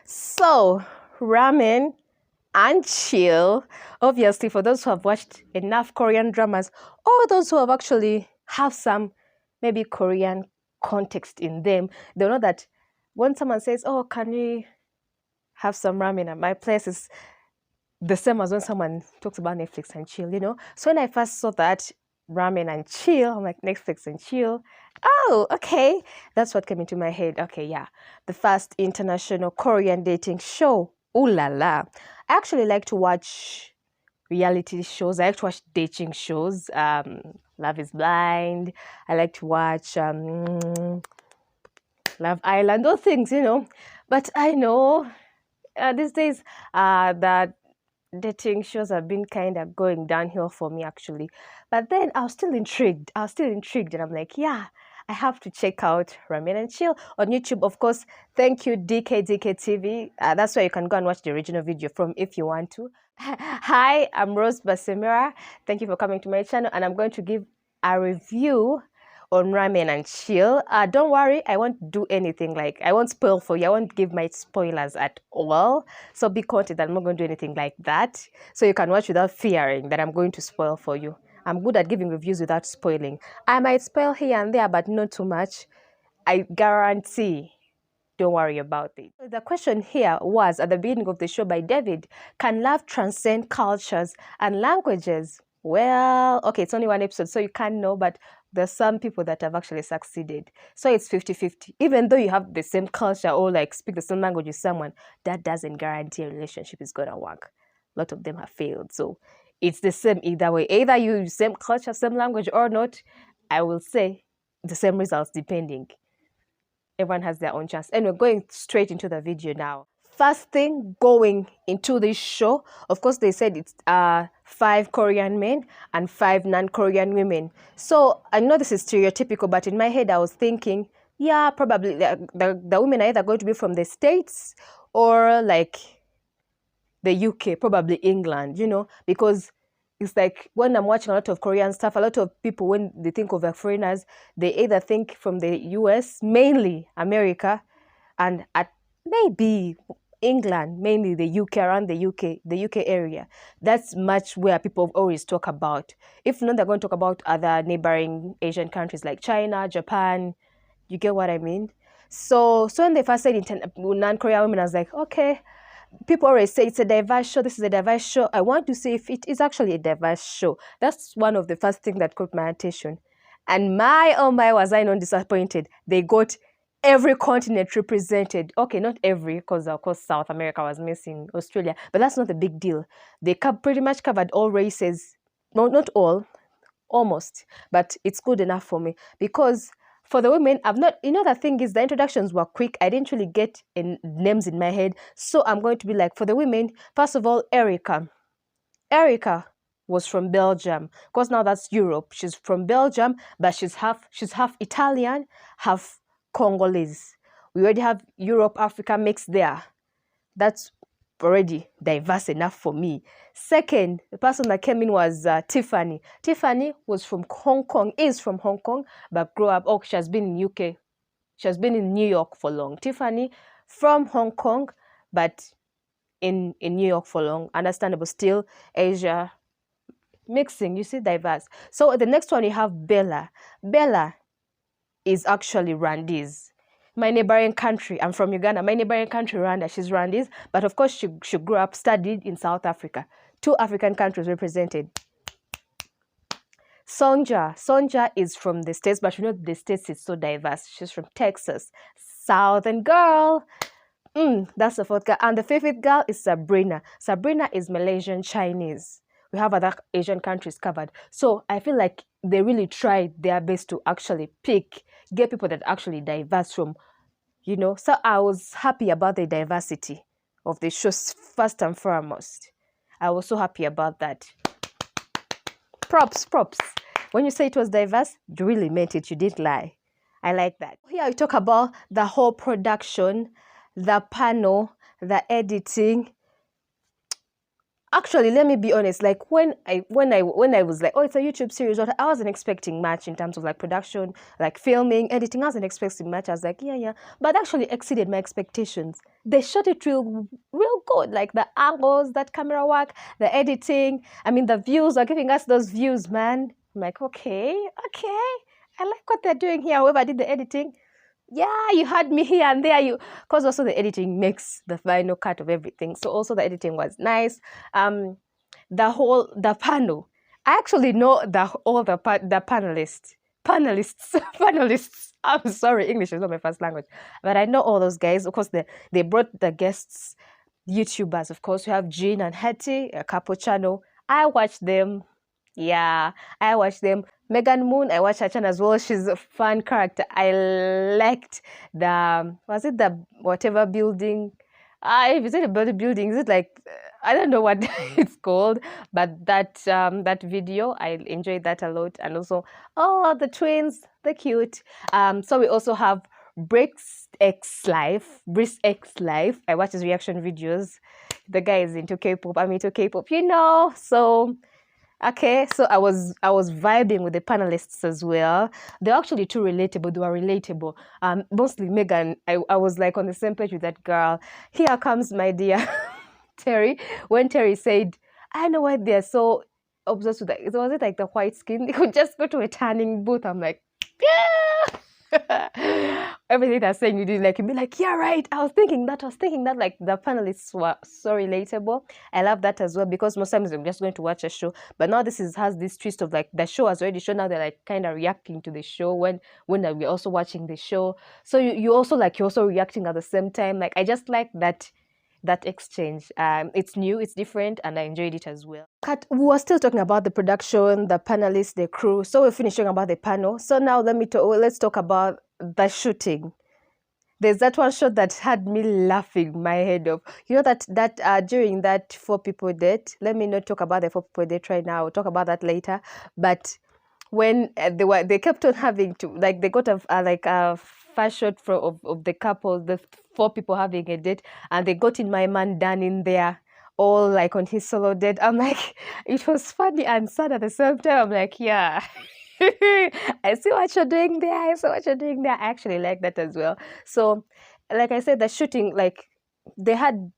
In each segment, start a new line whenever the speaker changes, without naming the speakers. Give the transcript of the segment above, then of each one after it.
So, Ramyun and Chill, obviously, for those who have watched enough Korean dramas, or those who have actually have some maybe Korean context in them, they'll know that when someone says, "Oh, can we have some ramen at my place?" is the same as when someone talks about Netflix and chill, So when I first saw that Ramyun and Chill, I'm like, Netflix and chill. Oh, okay. That's what came into my head. Okay, yeah. The first international Korean dating show. Ooh la la. I actually like to watch reality shows. I like to watch dating shows. Love is Blind. I like to watch Love Island, those things, But I know these days that dating shows have been kind of going downhill for me actually. But then I was still intrigued. And I'm like, yeah, I have to check out Ramyun and Chill on YouTube. Of course, thank you, DK TV. That's where you can go and watch the original video from if you want to. Hi, I'm Rose Basemera. Thank you for coming to my channel, and I'm going to give a review on Ramyun and Chill. Don't worry, I won't do anything like, I won't spoil for you. I won't give my spoilers at all. So be content that I'm not going to do anything like that. So you can watch without fearing that I'm going to spoil for you. I'm good at giving reviews without spoiling. I might spoil here and there, but not too much. I guarantee. Don't worry about it. The question here was at the beginning of the show by David, can love transcend cultures and languages? Well, okay, it's only one episode, so you can't know, but there's some people that have actually succeeded. So it's 50-50. Even though you have the same culture or like speak the same language with someone, that doesn't guarantee a relationship is going to work. A lot of them have failed. So it's the same either way. Either you use same culture, same language or not, I will say the same results depending. Everyone has their own chance. And we're going straight into the video now. First thing going into this show, of course, they said it's 5 Korean men and 5 non-Korean women. So I know this is stereotypical, but in my head, I was thinking, yeah, probably the women are either going to be from the States or like the UK, probably England, because it's like when I'm watching a lot of Korean stuff, a lot of people, when they think of the foreigners, they either think from the US, mainly America, and at maybe England, mainly the UK, around the UK area. That's much where people always talk about. If not, they're going to talk about other neighboring Asian countries like China, Japan. You get what I mean? So when they first said non-Korean women, I was like, okay. People always say it's a diverse show. This is a diverse show. I want to see if it is actually a diverse show. That's one of the first things that caught my attention. And oh my, was I not disappointed. They got every continent represented. Okay, not every, because of course South America was missing, Australia, but that's not a big deal. They pretty much covered all races. No, not all, almost, but it's good enough for me because for the women, I've not, the thing is the introductions were quick. I didn't really get names in my head. So I'm going to be like, for the women, first of all, Erica. Erica was from Belgium. Of course, now that's Europe. She's from Belgium, but she's half Italian, half Congolese. We already have Europe, Africa mixed there. That's already diverse enough for me. Second, the person that came in was Tiffany. Tiffany was from Hong Kong, is from Hong Kong, but grew up, she has been in UK. She has been in New York for long. Tiffany from Hong Kong, but in New York for long. Understandable, still Asia mixing, you see, diverse. So the next one you have Bella. Bella is actually Rwandese. My neighboring country, I'm from Uganda, my neighboring country, Rwanda, she's Rwandese, but of course she grew up, studied in South Africa. 2 African countries represented. Sonja is from the States, but the States is so diverse. She's from Texas. Southern girl. That's the 4th girl. And the 5th girl is Sabrina. Sabrina is Malaysian Chinese. We have other Asian countries covered. So I feel like they really tried their best to actually get people that are actually diverse from, So I was happy about the diversity of the shows first and foremost. I was so happy about that. Props. When you say it was diverse, you really meant it. You didn't lie. I like that. Here we talk about the whole production, the panel, the editing. Actually, let me be honest. Like when I was like, oh, it's a YouTube series. But I wasn't expecting much in terms of like production, like filming, editing. I wasn't expecting much. I was like, yeah, yeah. But actually exceeded my expectations. They shot it real good. Like the angles, that camera work, the editing. I mean, the views are giving us those views, man. I'm like, okay, okay. I like what they're doing here. Whoever did the editing, yeah, you had me here and there. Because also the editing makes the final cut of everything. So also the editing was nice. The panel. I actually know the panelists, panelists. I'm sorry, English is not my first language, but I know all those guys. Of course, they brought the guests, YouTubers. Of course, we have Jean and Hetty, a couple channel. I watched them. Yeah, I watched them. Megan Moon, I watched her channel as well. She's a fun character. I liked was it the whatever building? If it's a building, is it like, I don't know what it's called, but that video, I enjoyed that a lot. And also, oh, the twins, they're cute. So we also have Brick's X Life. Brick's X Life. I watch his reaction videos. The guy is into K-pop. I'm into K-pop, So okay, so I was vibing with the panelists as well. They're actually too relatable. They were relatable. Mostly Megan. I was like on the same page with that girl. Here comes my dear Terry. When Terry said, I know why they're so obsessed with that. Was it like the white skin? They could just go to a tanning booth. I'm like, yeah. Everything they're saying, you do like, you'd be like, yeah, right. I was thinking that. Like the panelists were so relatable. I love that as well, because most times I'm just going to watch a show, but now has this twist of like the show has already shown. Now they're like kind of reacting to the show when we're also watching the show. So you're also reacting at the same time. Like I just like that exchange. It's new, it's different, and I enjoyed it as well. We were still talking about the production, the panelists, the crew. So we're finishing about the panel. So now let's talk about the shooting. There's that one shot that had me laughing my head off. You know that during that 4 people date. Let me not talk about the 4 people date right now. I'll talk about that later. But when they kept on having to, like, they got a first shot of the couple, the 4 people having a date, and they got in my man Dan in there, all like on his solo date. I'm like, it was funny and sad at the same time. I'm like, yeah. I see what you're doing there. I see what you're doing there. I actually like that as well. So, like I said, the shooting, like, they had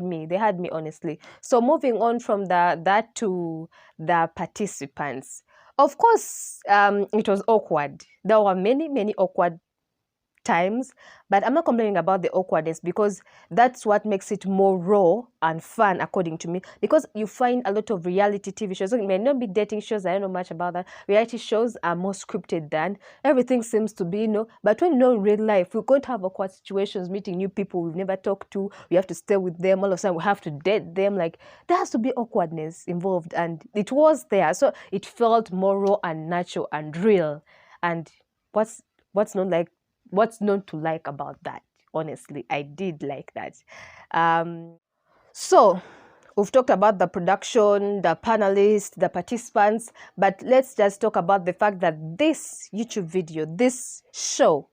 me honestly. So moving on from that to the participants. Of course, it was awkward. There were many awkward times, but I'm not complaining about the awkwardness, because that's what makes it more raw and fun, according to me. Because you find a lot of reality TV shows, it may not be dating shows, I don't know much about that. Reality shows are more scripted than everything seems to be, but when you know in real life, we're going to have awkward situations, meeting new people we've never talked to, we have to stay with them, all of a sudden we have to date them. Like, there has to be awkwardness involved, and it was there. So it felt more raw and natural and real. And what's known to like about that? Honestly, I did like that. So we've talked about the production, the panelists, the participants, but let's just talk about the fact that this YouTube video, this show,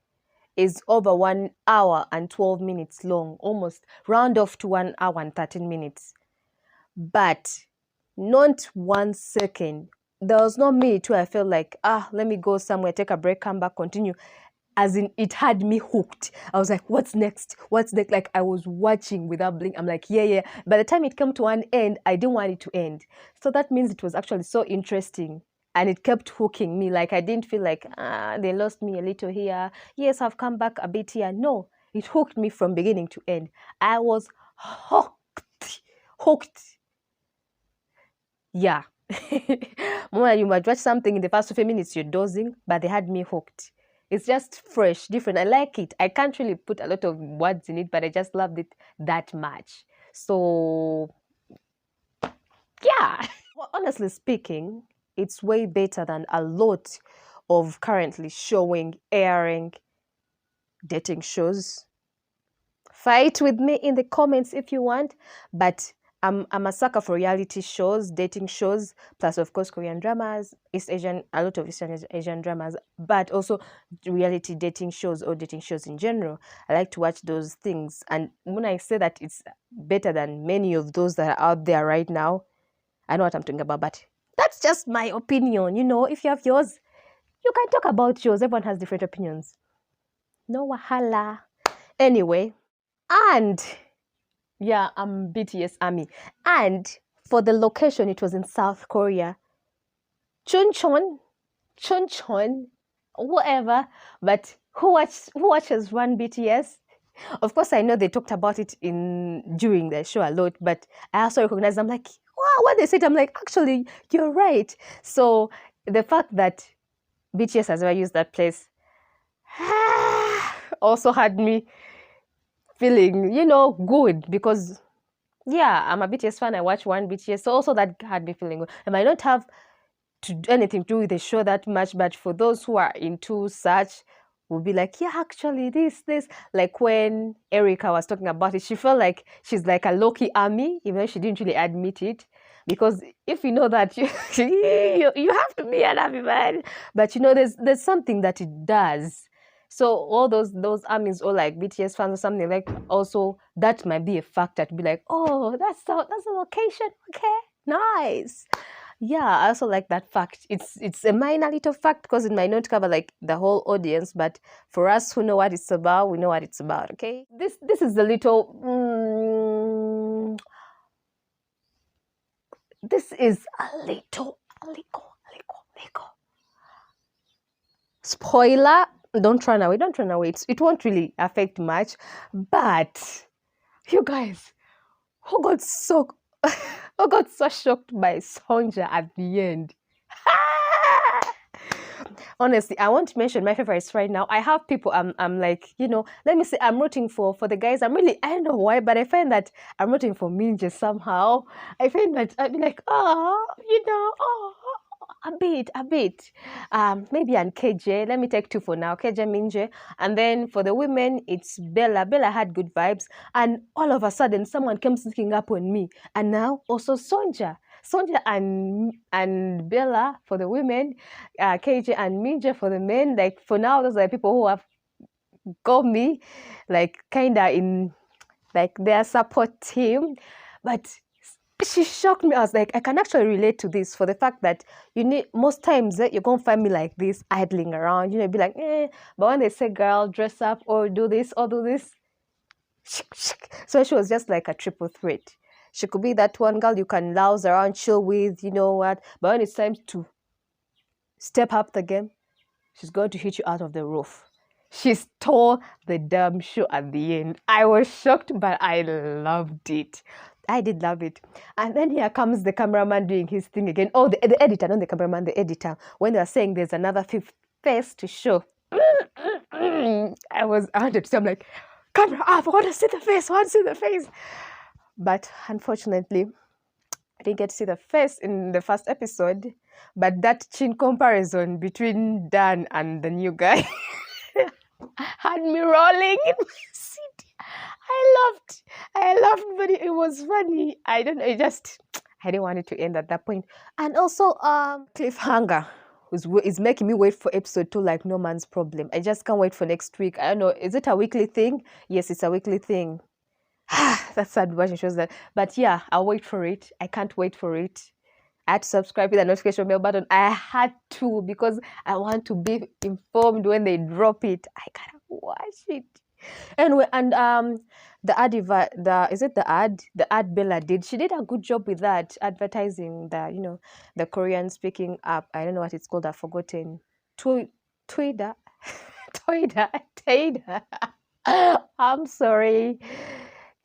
is over 1 hour and 12 minutes long, almost round off to 1 hour and 13 minutes. But not 1 second. There was no minute where I felt like, let me go somewhere, take a break, come back, continue. As in, it had me hooked. I was like, what's next? Like, I was watching without blink. I'm like, yeah. By the time it came to an end, I didn't want it to end. So that means it was actually so interesting. And it kept hooking me. Like, I didn't feel like, they lost me a little here. Yes, I've come back a bit here. No, it hooked me from beginning to end. I was hooked. Yeah. When you might watch something in the first 5 minutes, you're dozing, but they had me hooked. It's just fresh, different. I like it. I can't really put a lot of words in it, but I just loved it that much. So, yeah. Well, honestly speaking, it's way better than a lot of currently airing dating shows. Fight with me in the comments if you want, but I'm a sucker for reality shows, dating shows, plus of course Korean dramas, East Asian, a lot of Asian dramas, but also reality dating shows or dating shows in general. I like to watch those things, and when I say that it's better than many of those that are out there right now, I know what I'm talking about. But that's just my opinion. If you have yours, you can talk about yours. Everyone has different opinions. No wahala. Anyway, and yeah, I'm BTS Army. And for the location, it was in South Korea. Chuncheon, Chuncheon, whatever. But who watches one BTS? Of course, I know they talked about it during the show a lot, but I also recognize. I'm like, wow, when they said, I'm like, actually, you're right. So the fact that BTS has ever used that place also had me feeling, good because yeah, I'm a BTS fan. I watch one BTS, so also that had me feeling good. I might not have to do anything to do with the show that much, but for those who are into such, will be like, yeah, actually, this. Like when Erica was talking about it, she felt like she's like a low-key army, even though she didn't really admit it. Because if you know that you have to be an army man, but there's something that it does. So all those armies or like BTS fans or something like, also that might be a factor to be like, oh, that's the location. Okay, nice. Yeah, I also like that fact. It's a minor little fact because it might not cover like the whole audience, but for us who know what it's about, we know what it's about. Okay, this is a little. This is a little spoiler. Don't run away. Don't run away. It won't really affect much, but you guys, who got so who got so shocked by Sonja at the end? Honestly, I want to mention my favorites right now. I have people I'm like, let me say I'm rooting for the guys. I don't know why, but I find that I'm rooting for Minje somehow. I find that I'd be like, oh, a bit. Maybe and KJ. Let me take two for now. KJ, Minje. And then for the women, it's Bella. Bella had good vibes. And all of a sudden, someone came sneaking up on me. And now also Sonja. Sonja and Bella for the women, KJ and Minja for the men. Like for now, those are the people who have got me, like kinda in like their support team. But she shocked me. I was like, I can actually relate to this for the fact that most times you're gonna find me like this idling around. Be like, but when they say girl, dress up or do this or do this, so she was just like a triple threat. She could be that one girl you can louse around, chill with, you know what. But when it's time to step up the game, she's going to hit you out of the roof. She stole the damn show at the end. I was shocked, but I loved it. I did love it. And then here comes the cameraman doing his thing again. Oh, the editor, not the cameraman, the editor. When they are saying there's another fifth face to show. I wanted to say, I'm like, camera up, I want to see the face, I want to see the face. But unfortunately, I didn't get to see the face in the first episode. But that chin comparison between Dan and the new guy had me rolling in my seat. I loved, but it was funny. I don't know, I didn't want it to end at that point. And also, cliffhanger is making me wait for episode 2 like no man's problem. I just can't wait for next week. I don't know, is it a weekly thing? Yes, it's a weekly thing. That's sad watching shows that. But yeah, I'll wait for it. I can't wait for it. I had to subscribe with the notification bell button. I had to because I want to be informed when they drop it. I gotta watch it. Anyway, and the ad Bella did. She did a good job with that advertising the Korean speaking app. I don't know what it's called. I've forgotten. Twitter. Twitter. I'm sorry.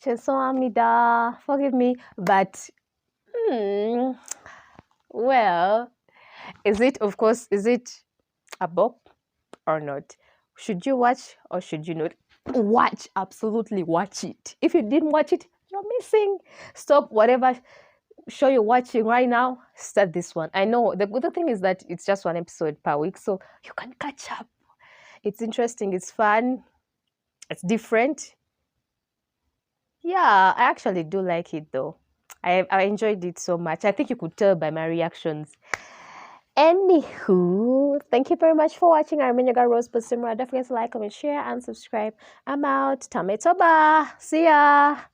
죄송합니다. Forgive me, but well, is it a bop or not? Should you watch or should you not watch? Absolutely watch it. If you didn't watch it, you're missing. Stop whatever show you're watching right now. Start this one. I know the good thing is that it's just one episode per week, so you can catch up. It's interesting. It's fun. It's different. Yeah, I actually do like it though. I enjoyed it so much. I think you could tell by my reactions. Anywho, thank you very much for watching. I'm Minyaga Rose Basemera. Don't forget to like, comment, share, and subscribe. I'm out. Tametoba. See ya.